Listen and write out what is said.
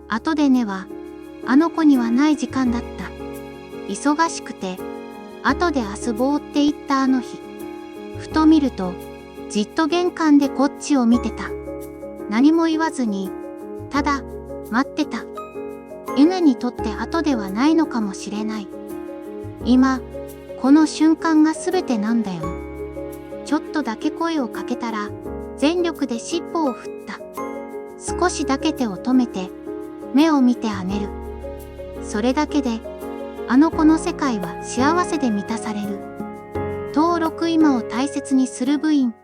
後でねは、あの子にはない時間だった。忙しくて、後で遊ぼうって言ったあの日。ふと見ると、じっと玄関でこっちを見てた。何も言わずに、ただ、待ってた。ゆめにとって後ではないのかもしれない。今、この瞬間が全てなんだよ。ちょっとだけ声をかけたら、全力で尻尾を振った。少しだけ手を止めて、目を見てあげる。それだけで、あの子の世界は幸せで満たされる。登録今を大切にする部員。